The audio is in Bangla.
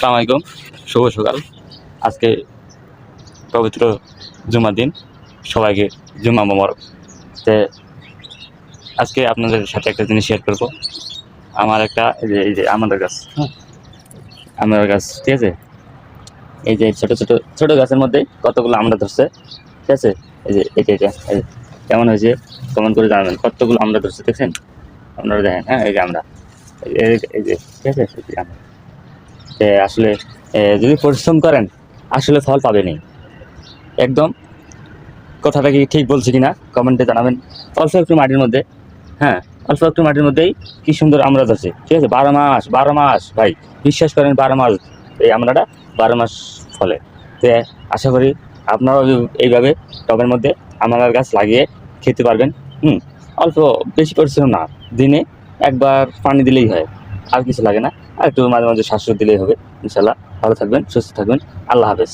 আসসালামু আলাইকুম, শুভ সকাল। আজকে পবিত্র জুমার দিন, সবাইকে জুম্মা মোবারক। তো আজকে আপনাদের সাথে একটা জিনিস শেয়ার করবো। আমার একটা এই যে আমাদের গাছ, হ্যাঁ, আমাদের গাছ, ঠিক আছে। এই যে ছোট ছোট ছোট গাছের মধ্যে কতগুলো আমরা ধরছে, ঠিক আছে। এই যে এটা এই যে কেমন হয়েছে কমেন্ট করে জানাবেন। কতগুলো আমরা ধরছে দেখছেন, আপনারা দেখেন। হ্যাঁ, এই যে আমরা, এই যে ঠিক আছে, এই যে আমরা। আসলে যদি পরিশ্রম করেন আসলে ফল পাবেনই একদম। কথাটা কি ঠিক বলছি কিনা কমেন্টে জানাবেন। অল্প একটু মাটির মধ্যে, হ্যাঁ, অল্প একটু মাটির মধ্যেই কি সুন্দর আমরা আছে, ঠিক আছে। 12 মাস 12 মাস ভাই, বিশ্বাস করেন 12 মাস এই আমরাটা 12 মাস ফলে। তো আশা করি আপনারাও এইভাবে টবের মধ্যে আমড়ার গাছ লাগিয়ে খেতে পারবেন। অল্প, বেশি পরিশ্রম না, দিনে একবার পানি দিলেই হয়, আর কিছু লাগে না। আর একটু মাঝে মাঝে শ্বাস দিলেই হবে। ইনশাল্লাহ ভালো থাকবেন, সুস্থ থাকবেন। আল্লাহ হাফেজ।